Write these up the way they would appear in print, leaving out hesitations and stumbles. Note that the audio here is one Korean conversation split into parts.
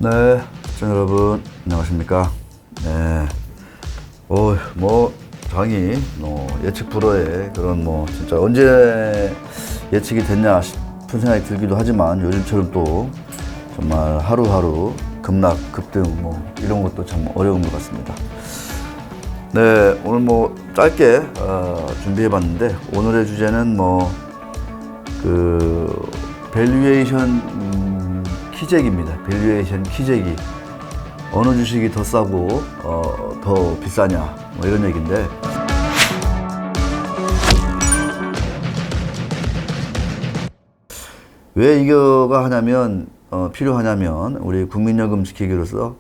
네, 시청자 여러분, 안녕하십니까. 네, 장이, 예측 불허의 그런 진짜 언제 예측이 됐냐 싶은 생각이 들기도 하지만 요즘처럼 또 정말 하루하루 급락, 급등, 이런 것도 참 어려운 것 같습니다. 네, 오늘 짧게, 준비해 봤는데, 오늘의 주제는 밸류에이션 키재기입니다. 밸류에이션 키재기. 어느 주식이 더 싸고 더 비싸냐 이런 얘기인데, 왜 이거가 필요하냐면 우리 국민연금 지키기로서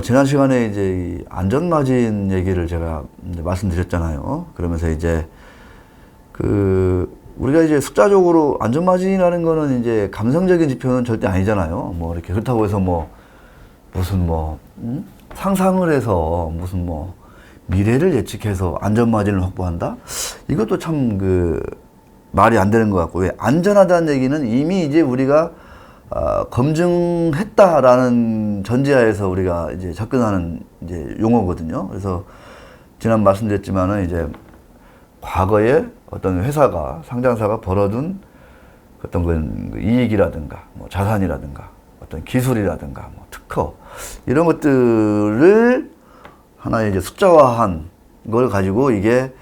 지난 시간에 이제 이 안전마진 얘기를 제가 이제 말씀드렸잖아요. 그러면서 이제 우리가 이제 숫자적으로 안전마진이라는 거는 이제 감성적인 지표는 절대 아니잖아요. 이렇게 그렇다고 해서 상상을 해서 미래를 예측해서 안전마진을 확보한다? 이것도 참 말이 안 되는 것 같고, 왜 안전하다는 얘기는 이미 이제 우리가 검증했다라는 전제하에서 우리가 이제 접근하는 이제 용어거든요. 그래서 지난 말씀드렸지만은 이제 과거에 어떤 회사가, 상장사가 벌어둔 어떤 이익이라든가, 자산이라든가, 어떤 기술이라든가, 특허, 이런 것들을 하나의 이제 숫자화한 걸 가지고 이게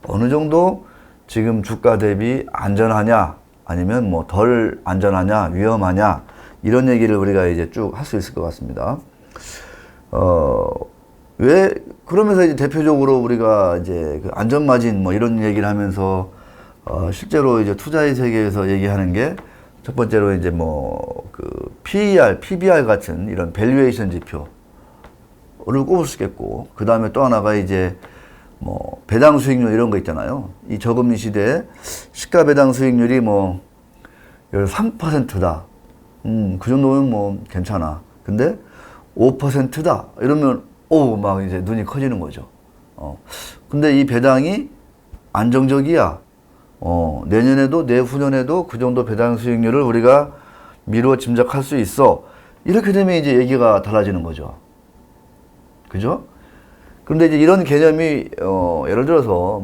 어느 정도 지금 주가 대비 안전하냐, 아니면 덜 안전하냐, 위험하냐, 이런 얘기를 우리가 이제 쭉 할 수 있을 것 같습니다. 그러면서 이제 대표적으로 우리가 이제 안전마진 이런 얘기를 하면서 실제로 이제 투자의 세계에서 얘기하는 게 첫 번째로 이제 PER, PBR 같은 이런 밸류에이션 지표를 꼽을 수 있겠고, 그 다음에 또 하나가 이제 배당 수익률 이런 거 있잖아요. 이 저금리 시대에 시가 배당 수익률이 13%다. 그 정도면 괜찮아. 근데 5%다. 이러면 막 이제 눈이 커지는 거죠. 근데 이 배당이 안정적이야. 내년에도, 내후년에도 그 정도 배당 수익률을 우리가 미루어 짐작할 수 있어. 이렇게 되면 이제 얘기가 달라지는 거죠. 그죠? 그런데 이제 이런 개념이, 예를 들어서,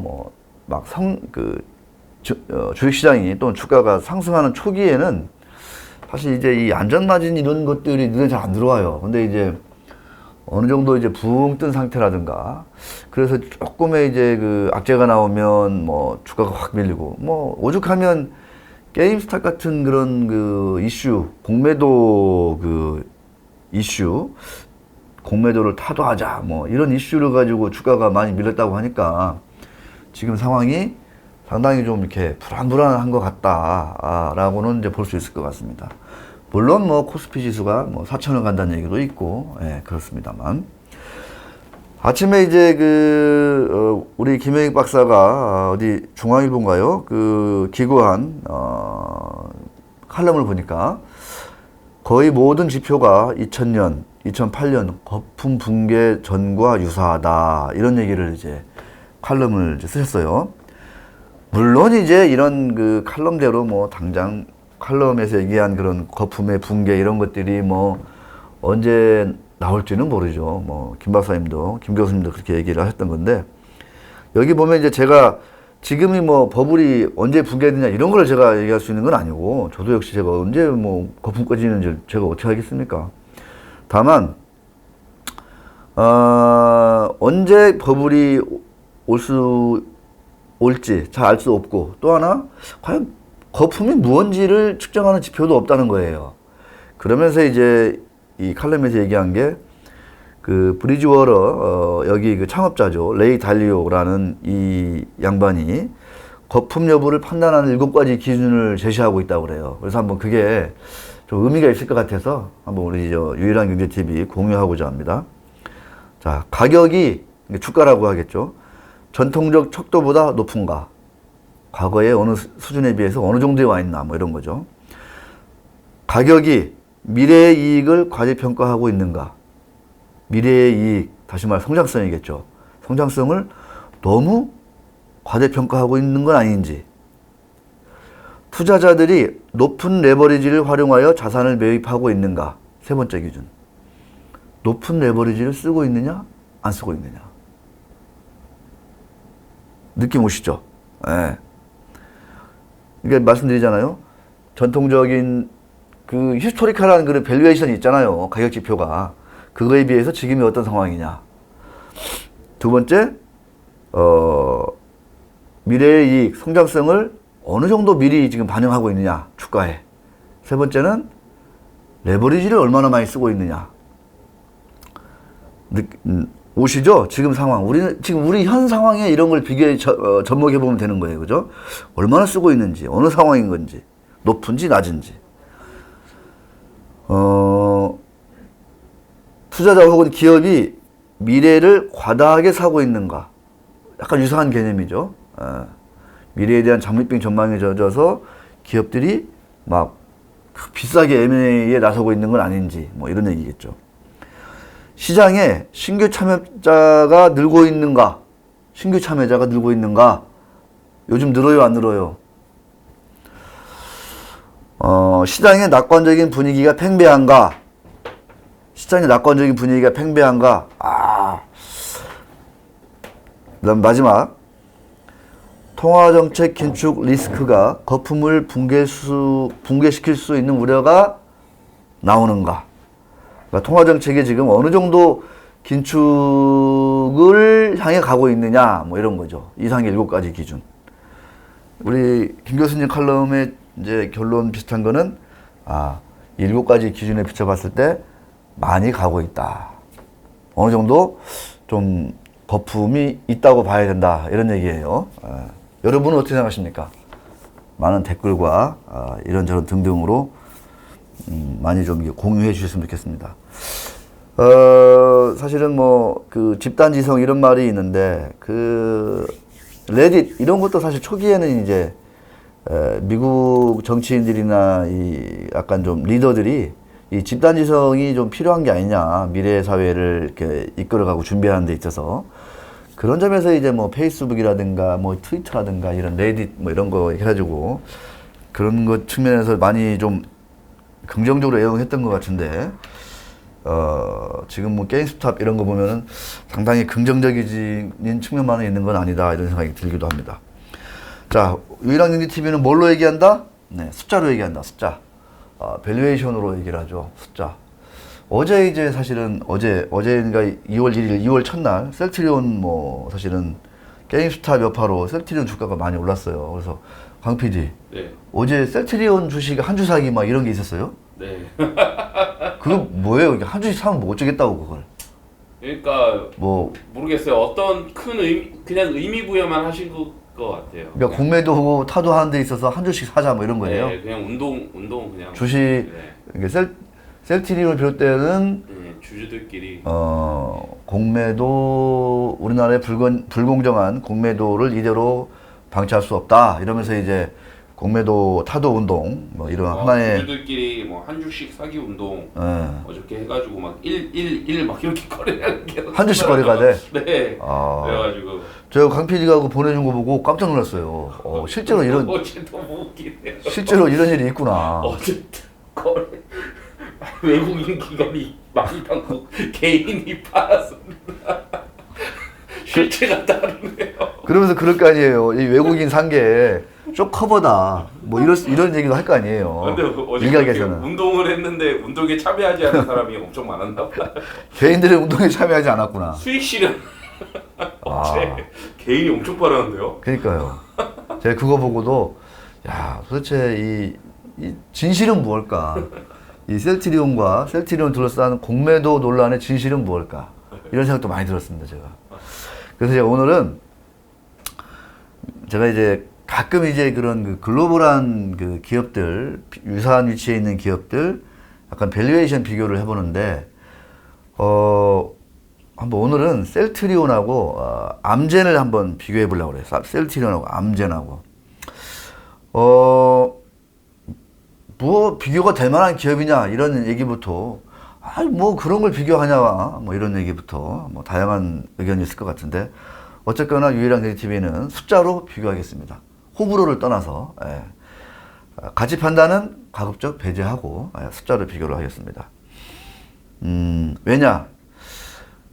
주식시장이 또는 주가가 상승하는 초기에는 사실 이제 이 안전마진 이런 것들이 눈에 잘 안 들어와요. 근데 이제 어느 정도 이제 붕 뜬 상태라든가, 그래서 조금의 이제 악재가 나오면 주가가 확 밀리고, 오죽하면 게임스탑 같은 그런 이슈, 공매도 이슈, 공매도를 타도하자, 이런 이슈를 가지고 주가가 많이 밀렸다고 하니까 지금 상황이 상당히 좀 이렇게 불안불안한 것 같다라고는 이제 볼 수 있을 것 같습니다. 물론 코스피 지수가 4,000을 간다는 얘기도 있고, 그렇습니다만. 아침에 이제 우리 김영익 박사가 어디 중앙일보인가요? 기고한, 칼럼을 보니까 거의 모든 지표가 2000년, 2008년 거품 붕괴 전과 유사하다. 이런 얘기를 이제 칼럼을 이제 쓰셨어요. 물론 이제 이런 칼럼대로 당장 칼럼에서 얘기한 그런 거품의 붕괴 이런 것들이 언제 나올지는 모르죠. 김 박사님도, 김 교수님도 그렇게 얘기를 하셨던 건데, 여기 보면 이제 제가 지금이 버블이 언제 붕괴되냐 이런 걸 제가 얘기할 수 있는 건 아니고, 저도 역시 제가 언제 거품 꺼지는지 제가 어떻게 하겠습니까? 다만, 언제 버블이 올지 잘 알 수 없고, 또 하나, 과연 거품이 무언지를 측정하는 지표도 없다는 거예요. 그러면서 이제 이 칼럼에서 얘기한 게 브리지워터 여기 창업자죠. 레이 달리오라는 이 양반이 거품 여부를 판단하는 7가지 기준을 제시하고 있다고 그래요. 그래서 한번 그게 좀 의미가 있을 것 같아서 한번 우리 유일한 경제TV 공유하고자 합니다. 자, 가격이 주가라고 하겠죠. 전통적 척도보다 높은가? 과거에 어느 수준에 비해서 어느 정도에 와 있나, 이런 거죠. 가격이 미래의 이익을 과대평가하고 있는가? 미래의 이익, 다시 말해 성장성이겠죠. 성장성을 너무 과대평가하고 있는 건 아닌지. 투자자들이 높은 레버리지를 활용하여 자산을 매입하고 있는가? 세 번째 기준. 높은 레버리지를 쓰고 있느냐, 안 쓰고 있느냐. 느낌 오시죠? 예. 그러니까 말씀드리잖아요. 전통적인 그 히스토리컬한 그런 밸류에이션이 있잖아요. 가격 지표가. 그거에 비해서 지금이 어떤 상황이냐. 두 번째, 미래의 이익, 성장성을 어느 정도 미리 지금 반영하고 있느냐, 주가에. 세 번째는 레버리지를 얼마나 많이 쓰고 있느냐. 오시죠? 지금 상황. 지금 우리 현 상황에 이런 걸 접목해 보면 되는 거예요. 그죠? 얼마나 쓰고 있는지, 어느 상황인 건지, 높은지, 낮은지. 투자자 혹은 기업이 미래를 과다하게 사고 있는가. 약간 유사한 개념이죠. 미래에 대한 장밋빛 전망에 젖어서 기업들이 막 비싸게 M&A에 나서고 있는 건 아닌지, 뭐 이런 얘기겠죠. 시장에 신규 참여자가 늘고 있는가? 신규 참여자가 늘고 있는가? 요즘 늘어요, 안 늘어요? 시장의 낙관적인 분위기가 팽배한가? 시장의 낙관적인 분위기가 팽배한가? 그다음 마지막. 통화정책 긴축 리스크가 거품을 붕괴시킬 수 있는 우려가 나오는가? 그러니까 통화정책이 지금 어느 정도 긴축을 향해 가고 있느냐, 뭐 이런 거죠. 이상 7가지 기준. 우리 김 교수님 칼럼의 이제 결론 비슷한 거는, 7가지 기준에 비춰봤을 때 많이 가고 있다. 어느 정도 좀 거품이 있다고 봐야 된다. 이런 얘기예요. 여러분은 어떻게 생각하십니까? 많은 댓글과 이런저런 등등으로 많이 좀 공유해 주셨으면 좋겠습니다. 사실은 뭐 그 집단지성 이런 말이 있는데, 그 레딧 이런 것도 사실 초기에는 이제 미국 정치인들이나 이 약간 좀 리더들이 이 집단지성이 좀 필요한 게 아니냐, 미래 사회를 이렇게 이끌어가고 준비하는 데 있어서. 그런 점에서 이제 뭐 페이스북이라든가 뭐 트위터라든가 이런 레딧 뭐 이런 거 해가지고 그런 것 측면에서 많이 좀 긍정적으로 애용했던 것 같은데, 지금 뭐 게임스탑 이런 거 보면은 상당히 긍정적인 측면만 있는 건 아니다, 이런 생각이 들기도 합니다. 자, 유일한 경제 TV는 뭘로 얘기한다? 네, 숫자로 얘기한다. 숫자. 밸류에이션으로 얘기를 하죠. 숫자. 어제 이제 사실은 어제가 2월 1일, 2월 첫날 셀트리온 뭐 사실은 게임스탑 여파로 셀트리온 주가가 많이 올랐어요. 그래서 강 PD, 네. 어제 셀트리온 주식 한 주 사기 막 이런 게 있었어요? 네. 그거 뭐예요? 한 주씩 사면 뭐 어쩌겠다고 그걸? 그러니까 뭐 모르겠어요. 어떤 큰 그냥 의미 부여만 하신 것 같아요. 그러니까 공매도 타도 하는 데 있어서 한 주씩 사자 뭐 이런 거예요? 네, 그냥 운동 그냥 주식. 네. 그러니까 셀트리온을 비롯되는 네, 주주들끼리 공매도, 우리나라의 불공정한 공매도를 이대로 방치할 수 없다, 이러면서 이제 공매도 타도 운동 뭐 이런 하나의 주주들끼리 뭐 한 주씩 사기 운동 예. 어저께 해가지고 막 1 막 이렇게 거래하는 게 한 주씩 거래가 돼? 네. 그래가지고 저 강 PD가 그거 보내준 거 보고 깜짝 놀랐어요. 실제로 이런 어제 너무 웃기네요. 실제로 이런 일이 있구나. 어제 거래 외국인 기관이 많이 받고 개인이 팔았습니다. 실체가 다르네요. 그러면서 그럴 거 아니에요. 이 외국인 산 게 쇼커버다. 뭐 이런 얘기도 할 거 아니에요. 근데 어제 일각에서는 운동을 했는데 운동에 참여하지 않은 사람이 엄청 많았나 봐. 개인들의 운동에 참여하지 않았구나. 수익 실현. 어제 개인이 엄청 빨았는데요. 그러니까요. 제가 그거 보고도 야, 도대체 이 진실은 무엇일까? 이 셀트리온을 둘러싼 공매도 논란의 진실은 무엇일까? 이런 생각도 많이 들었습니다, 제가. 그래서 제가 오늘은 제가 이제 가끔 이제 그런 그 글로벌한 그 기업들, 유사한 위치에 있는 기업들 약간 밸류에이션 비교를 해보는데, 한번 오늘은 셀트리온하고 암젠을 한번 비교해 보려고 그래요. 셀트리온하고 암젠하고. 뭐 비교가 될 만한 기업이냐 이런 얘기부터, 뭐 그런 걸 비교하냐 뭐 이런 얘기부터 뭐 다양한 의견이 있을 것 같은데, 어쨌거나 유일한 TV는 숫자로 비교하겠습니다. 호불호를 떠나서. 가치 판단은 가급적 배제하고 숫자로 비교를 하겠습니다. 왜냐?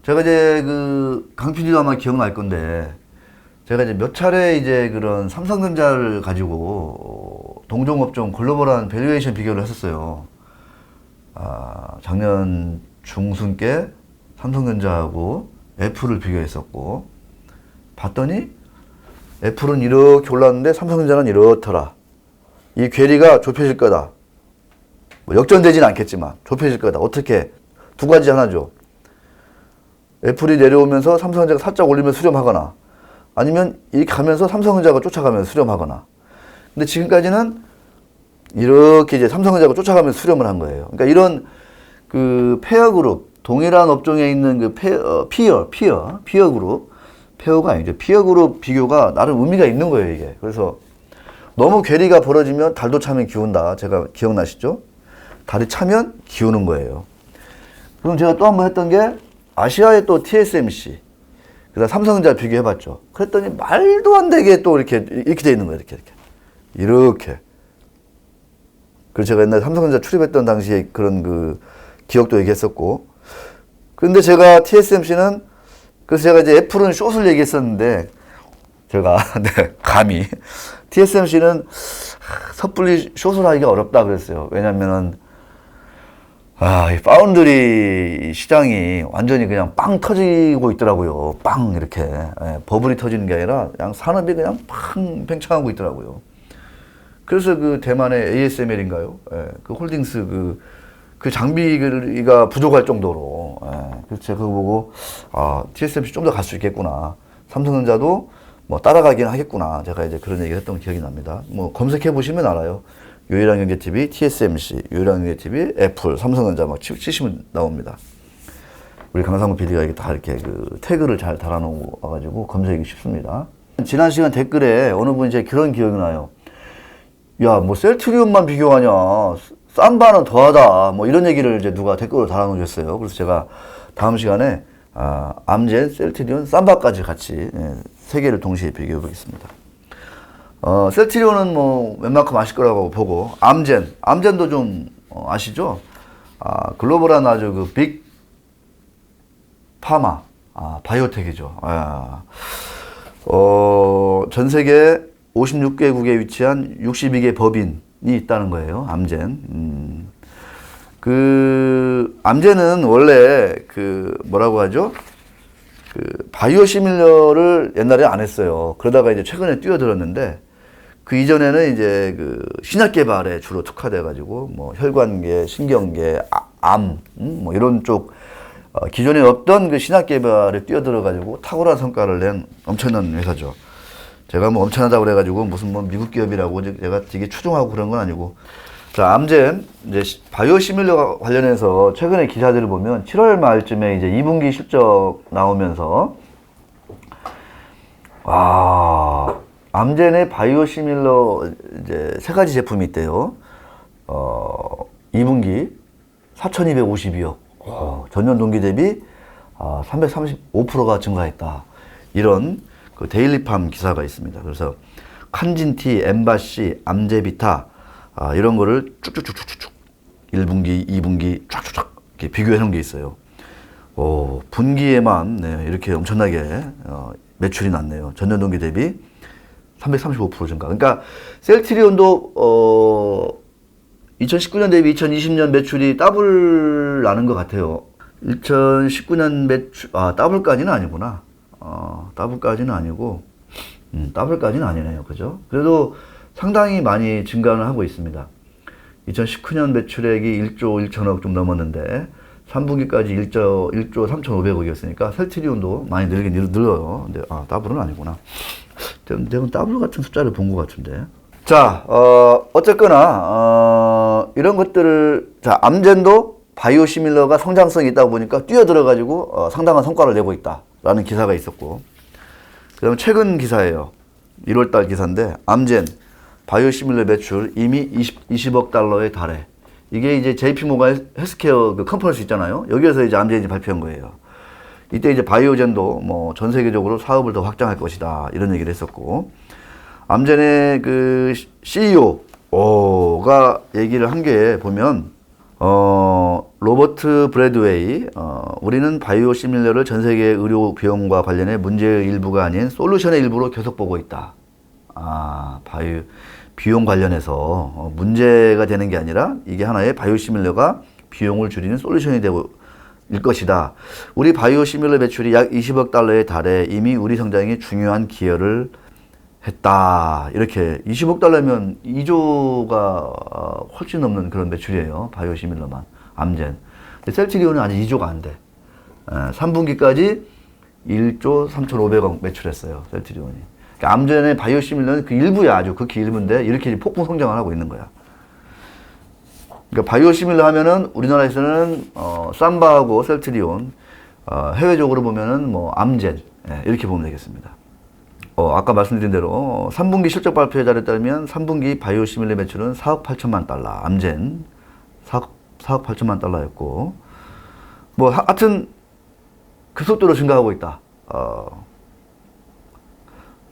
제가 이제 강 PD도 아마 기억날 건데, 제가 이제 몇 차례 이제 그런 삼성전자를 가지고 동종업종 글로벌한 밸류에이션 비교를 했었어요. 작년 중순께 삼성전자하고 애플을 비교했었고, 봤더니 애플은 이렇게 올랐는데 삼성전자는 이렇더라. 이 괴리가 좁혀질 거다. 뭐 역전되진 않겠지만 좁혀질 거다. 어떻게? 두 가지 하나죠. 애플이 내려오면서 삼성전자가 살짝 올리면서 수렴하거나, 아니면 이렇게 가면서 삼성전자가 쫓아가면서 수렴하거나. 근데 지금까지는 이렇게 이제 삼성전자가 쫓아가면서 수렴을 한 거예요. 그러니까 이런 페어 그룹, 동일한 업종에 있는 피어 그룹, 페어가 아니죠. 피어 그룹 비교가 나름 의미가 있는 거예요, 이게. 그래서 너무 괴리가 벌어지면 달도 차면 기운다. 제가 기억나시죠? 달이 차면 기우는 거예요. 그럼 제가 또 한 번 했던 게 아시아의 또 TSMC, 그다음 삼성전자 비교해봤죠. 그랬더니 말도 안 되게 또 이렇게 돼 있는 거예요. 이렇게. 그래서 제가 옛날에 삼성전자 출입했던 당시에 그런 기억도 얘기했었고. 그런데 제가 TSMC는, 그래서 제가 이제 애플은 숏을 얘기했었는데, 제가, 네, 감히. TSMC는 섣불리 숏을 하기가 어렵다 그랬어요. 왜냐면은, 이 파운드리 시장이 완전히 그냥 빵 터지고 있더라고요. 빵, 이렇게. 예, 버블이 터지는 게 아니라 그냥 산업이 그냥 팽창하고 있더라고요. 그래서 대만의 ASML인가요? 예, 홀딩스 그 장비가 부족할 정도로. 예, 그래서 제가 그거 보고, TSMC 좀 더 갈 수 있겠구나. 삼성전자도 뭐 따라가긴 하겠구나. 제가 이제 그런 얘기를 했던 기억이 납니다. 뭐 검색해 보시면 알아요. 유일한경제TV, TSMC, 유일한경제TV, 애플, 삼성전자 막 치시면 나옵니다. 우리 강상구 PD가 이게 다 이렇게 태그를 잘 달아놓고 와가지고 검색하기 쉽습니다. 지난 시간 댓글에 어느 분이 제 그런 기억이 나요. 야, 뭐 셀트리온만 비교하냐. 삼바는 더하다. 뭐 이런 얘기를 이제 누가 댓글로 달아놓으셨어요. 그래서 제가 다음 시간에 암젠, 셀트리온, 삼바까지 같이 세 개를 동시에 비교해 보겠습니다. 셀트리온은 뭐 웬만큼 아실 거라고 보고, 암젠도 좀 아시죠? 글로벌한 아주 빅 파마, 바이오텍이죠. 전 세계 56개국에 위치한 62개 법인이 있다는 거예요. 암젠. 암젠은 원래 뭐라고 하죠? 바이오 시밀러를 옛날에 안 했어요. 그러다가 이제 최근에 뛰어들었는데, 그 이전에는 이제 신약 개발에 주로 특화돼가지고, 뭐 혈관계, 신경계, 암, 뭐 이런 쪽, 기존에 없던 신약 개발에 뛰어들어가지고 탁월한 성과를 낸 엄청난 회사죠. 제가 뭐 엄청나다고 그래가지고 무슨 뭐 미국 기업이라고 제가 되게 추종하고 그런 건 아니고. 자, 암젠, 이제 바이오 시밀러 관련해서 최근에 기사들을 보면 7월 말쯤에 이제 2분기 실적 나오면서, 암젠의 바이오 시밀러 이제 세 가지 제품이 있대요. 2분기 4,252억. 전년 동기 대비 335%가 증가했다. 이런 데일리팜 기사가 있습니다. 그래서 칸진티, 엠바시, 암제비타, 이런 거를 쭉쭉쭉쭉쭉 1분기, 2분기 쫙쫙쫙 이렇게 비교해 놓은 게 있어요. 분기에만 이렇게 엄청나게 매출이 났네요. 전년 동기 대비 335% 증가. 그러니까 셀트리온도 2019년 대비 2020년 매출이 더블 나는 것 같아요. 2019년 매출, 더블까지는 아니구나. 더블까지는 아니고, 더블까지는 아니네요. 그죠? 그래도 상당히 많이 증가는 하고 있습니다. 2019년 매출액이 1조 1천억 좀 넘었는데, 3분기까지 1조 3,500억이었으니까, 셀트리온도 많이 늘어요. 근데, 더블은 아니구나. 내가 더블 같은 숫자를 본 것 같은데. 자, 어쨌거나, 이런 것들을, 자, 암젠도 바이오 시밀러가 성장성이 있다 보니까 뛰어들어가지고, 상당한 성과를 내고 있다. 라는 기사가 있었고. 그 다음에 최근 기사예요. 1월달 기사인데, 암젠, 바이오 시밀러 매출 이미 20억 달러에 달해. 이게 이제 JP모간 헬스케어 컨퍼런스 있잖아요. 여기에서 이제 암젠이 발표한 거예요. 이때 이제 바이오젠도 뭐 전 세계적으로 사업을 더 확장할 것이다. 이런 얘기를 했었고. 암젠의 CEO가 얘기를 한 게 보면, 로버트 브래드웨이, 우리는 바이오 시밀러를 전 세계 의료 비용과 관련해 문제의 일부가 아닌 솔루션의 일부로 계속 보고 있다. 바이오 비용 관련해서 문제가 되는 게 아니라 이게 하나의 바이오 시밀러가 비용을 줄이는 솔루션이 되고 일 것이다. 우리 바이오 시밀러 매출이 약 20억 달러에 달해 이미 우리 성장에 중요한 기여를 했다. 이렇게 20억 달러면 2조가 훨씬 넘는 그런 매출이에요. 바이오 시밀러만. 암젠. 셀트리온은 아직 2조가 안 돼. 3분기까지 1조 3,500억 매출했어요. 셀트리온이. 그러니까 암젠의 바이오 시밀러는 그 일부야. 아주 극히 일부인데 이렇게 폭풍 성장을 하고 있는 거야. 그러니까 바이오 시밀러 하면은 우리나라에서는 삼바하고 셀트리온, 해외적으로 보면은 뭐 암젠, 이렇게 보면 되겠습니다. 아까 말씀드린 대로 3분기 실적 발표에 따르면 3분기 바이오 시밀러 매출은 4억 8천만 달러, 암젠 4억 8천만 달러였고, 뭐 하여튼 그 속도로 증가하고 있다.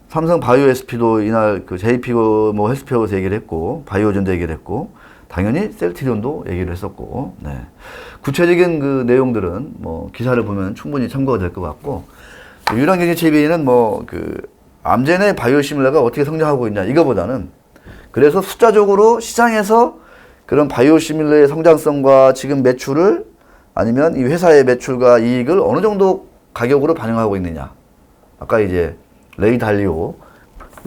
삼성 바이오 SP도 이날 그 JP고 뭐 헬스페어에서 얘기를 했고, 바이오전도 얘기를 했고, 당연히 셀트리온도 얘기를 했었고, 네. 구체적인 그 내용들은 뭐 기사를 보면 충분히 참고가 될 것 같고, 유랑경제TV는 뭐 그 암젠의 바이오 시밀러가 어떻게 성장하고 있냐 이거보다는, 그래서 숫자적으로 시장에서 그런 바이오 시밀러의 성장성과 지금 매출을, 아니면 이 회사의 매출과 이익을 어느 정도 가격으로 반영하고 있느냐. 아까 이제 레이 달리오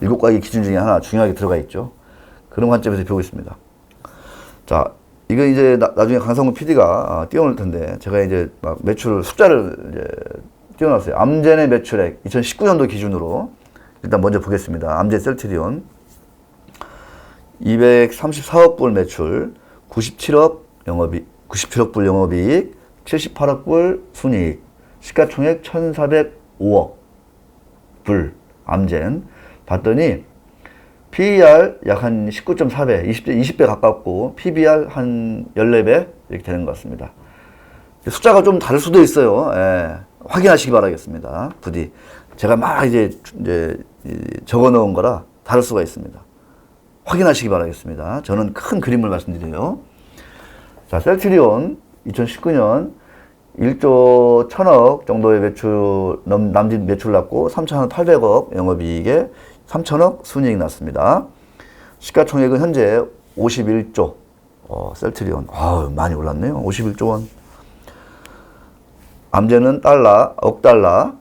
7가지 기준 중에 하나 중요하게 들어가 있죠. 그런 관점에서 보고 있습니다. 자, 이거 이제 나중에 강성구 PD가 띄워놓을 텐데, 제가 이제 막 매출 숫자를 이제 띄워놨어요. 암젠의 매출액 2019년도 기준으로 일단 먼저 보겠습니다. 암젠 셀트리온 234억 불 매출, 97억 불 영업이익, 78억 불 순이익, 시가총액 1,405억 불 암젠. 봤더니 PER 약 한 19.4배, 20배 가깝고, PBR 한 14배 이렇게 되는 것 같습니다. 숫자가 좀 다를 수도 있어요. 확인하시기 바라겠습니다. 부디. 제가 막 이제 적어 놓은 거라 다를 수가 있습니다. 확인하시기 바라겠습니다. 저는 큰 그림을 말씀드려요. 자, 셀트리온 2019년 1조 1000억 정도의 매출, 남짓 매출 났고, 3,800억 영업이익에 3,000억 순이익 났습니다. 시가총액은 현재 51조. 셀트리온. 많이 올랐네요. 51조 원. 암젠은 억 달러,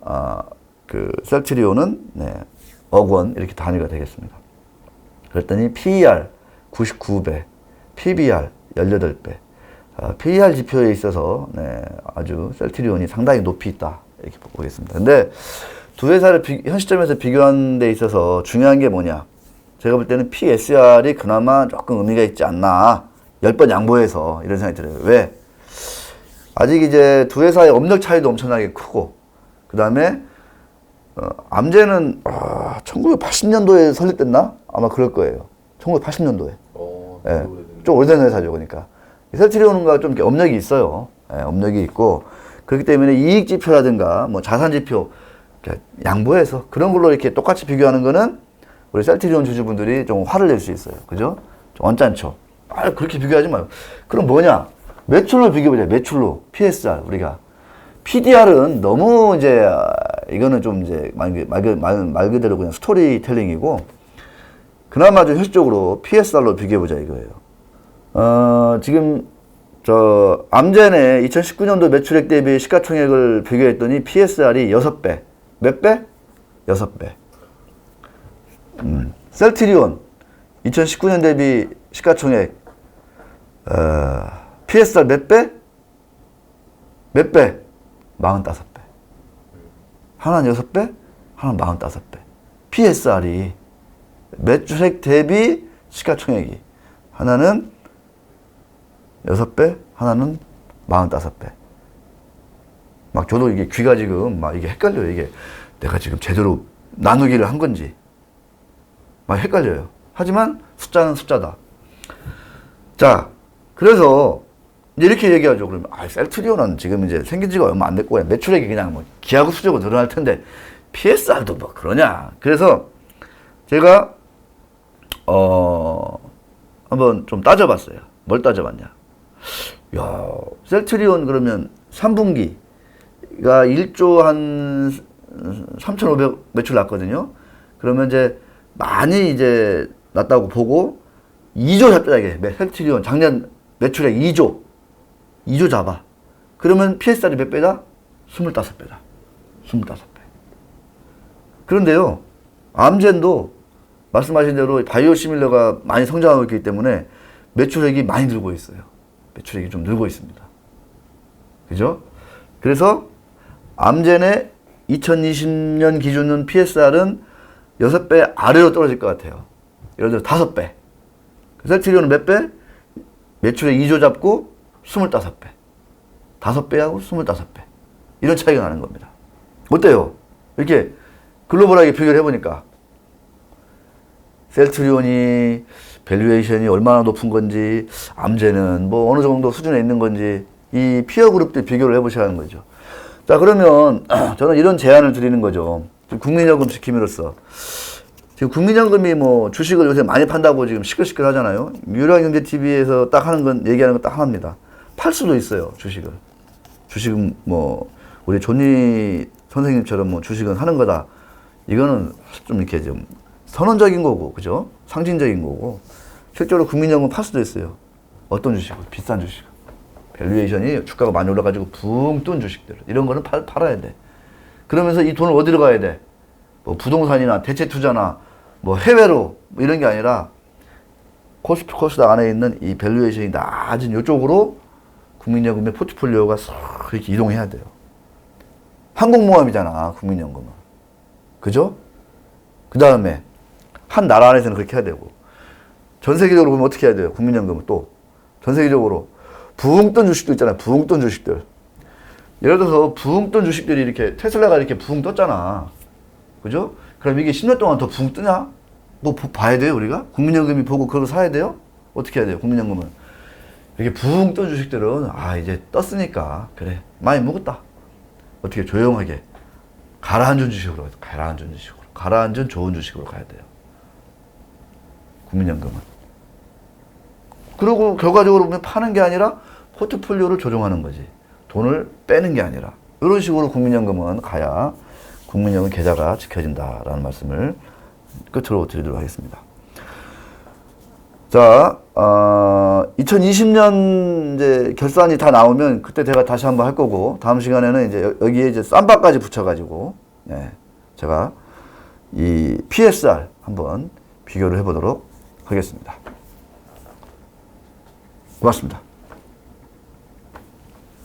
그 셀트리온은 억 원 이렇게 단위가 되겠습니다. 그랬더니 PER 99배, PBR 18배. PER 지표에 있어서 아주 셀트리온이 상당히 높이 있다 이렇게 보겠습니다. 근데 두 회사를 현 시점에서 비교하는 데 있어서 중요한 게 뭐냐? 제가 볼 때는 PSR이 그나마 조금 의미가 있지 않나. 10번 양보해서 이런 생각이 들어요. 왜? 아직 이제 두 회사의 업력 차이도 엄청나게 크고, 그 다음에 암젠은 1980년도에 설립됐나? 아마 그럴 거예요. 1980년도에. 좀 오래된 회사죠. 그러니까 셀트리온과 좀 업력이 있어요. 업력이 있고, 그렇기 때문에 이익 지표라든가 뭐 자산 지표 양보해서 그런 걸로 이렇게 똑같이 비교하는 거는 우리 셀트리온 주주분들이 좀 화를 낼 수 있어요. 그죠? 좀 언짢죠. 그렇게 비교하지 마요. 그럼 뭐냐? 매출로 비교해보자. 매출로. PSR, 우리가. PDR은 너무 이제, 이거는 좀 이제 말 그대로 그냥 스토리텔링이고, 그나마 좀 현실적으로 PSR로 비교해보자 이거예요. 지금, 암젠의 2019년도 매출액 대비 시가총액을 비교했더니 PSR이 6배. 몇 배? 6배. 셀트리온 2019년 대비 시가총액 PSR 몇 배? 몇 배? 45배. 하나는 6배, 하나는 45배. PSR이 매출액 대비 시가총액이 하나는 6배, 하나는 45배. 막 저도 이게 귀가 지금 막 이게 헷갈려요. 이게 내가 지금 제대로 나누기를 한 건지 막 헷갈려요. 하지만 숫자는 숫자다. 자, 그래서 이제 이렇게 얘기하죠. 그러면 셀트리온은 지금 이제 생긴 지가 얼마 안 됐고 그냥 매출액이 그냥 뭐 기하고 수적으로 늘어날 텐데 PSR도 뭐 그러냐. 그래서 제가 한번 좀 따져봤어요. 뭘 따져봤냐. 야, 셀트리온 그러면 3분기가 1조 한 3,500 매출 났거든요. 그러면 이제 많이 이제 났다고 보고 2조 잡자 이게. 셀트리온 작년 매출액 2조 잡아. 그러면 PSR이 몇 배다? 25배다. 25배. 그런데요, 암젠도 말씀하신 대로 바이오시밀러가 많이 성장하고 있기 때문에 매출액이 많이 늘고 있어요. 매출액이 좀 늘고 있습니다. 그죠? 그래서 암젠의 2020년 기준은 PSR은 6배 아래로 떨어질 것 같아요. 예를 들어 5배. 셀트리온은 몇 배? 매출액 2조 잡고 25배. 5배하고 25배. 이런 차이가 나는 겁니다. 어때요? 이렇게 글로벌하게 비교를 해보니까 셀트리온이 밸류에이션이 얼마나 높은 건지, 암젠은 뭐 어느 정도 수준에 있는 건지 이 피어 그룹들 비교를 해보시라는 거죠. 자, 그러면 저는 이런 제안을 드리는 거죠. 국민연금 지킴이로써 지금 국민연금이 뭐 주식을 요새 많이 판다고 지금 시끌시끌 하잖아요. 유라경제TV에서 딱 하는 건 얘기하는 건 딱 하나입니다. 팔 수도 있어요, 주식을. 주식은 뭐 우리 존니 선생님처럼 뭐 주식은 하는 거다. 이거는 좀 이렇게 좀 선언적인 거고, 그죠? 상징적인 거고. 실제로 국민연금 팔 수도 있어요. 어떤 주식은? 비싼 주식. 밸류에이션이 주가가 많이 올라가지고 붕 뜬 주식들. 이런 거는 팔아야 돼. 그러면서 이 돈을 어디로 가야 돼? 뭐 부동산이나 대체 투자나 뭐 해외로 뭐 이런 게 아니라 코스피 코스닥 안에 있는 이 밸류에이션이 낮은 이쪽으로 국민연금의 포트폴리오가 싹 이렇게 이동해야 돼요. 항공모함이잖아, 국민연금은. 그죠? 그 다음에 한 나라 안에서는 그렇게 해야 되고, 전 세계적으로 보면 어떻게 해야 돼요? 국민연금은 또 전 세계적으로 부흥 뜬 주식도 있잖아요. 부흥 뜬 주식들. 예를 들어서 부흥 뜬 주식들이 이렇게 테슬라가 이렇게 부흥 떴잖아. 그죠? 그럼 이게 10년 동안 더 부흥 뜨냐? 뭐 봐야 돼요, 우리가? 국민연금이 보고 그걸 사야 돼요? 어떻게 해야 돼요, 국민연금은? 이렇게 부흥 뜬 주식들은 이제 떴으니까 그래, 많이 묵었다. 어떻게 조용하게 가라앉은 주식으로, 가라앉은 좋은 주식으로 가야 돼요, 국민연금은. 그리고 결과적으로 보면 파는 게 아니라 포트폴리오를 조정하는 거지. 돈을 빼는 게 아니라. 이런 식으로 국민연금은 가야 국민연금 계좌가 지켜진다라는 말씀을 끝으로 드리도록 하겠습니다. 자, 2020년 이제 결산이 다 나오면 그때 제가 다시 한번 할 거고, 다음 시간에는 이제 여기에 이제 쌈바까지 붙여가지고, 제가 이 PSR 한번 비교를 해보도록 하겠습니다. 고맙습니다.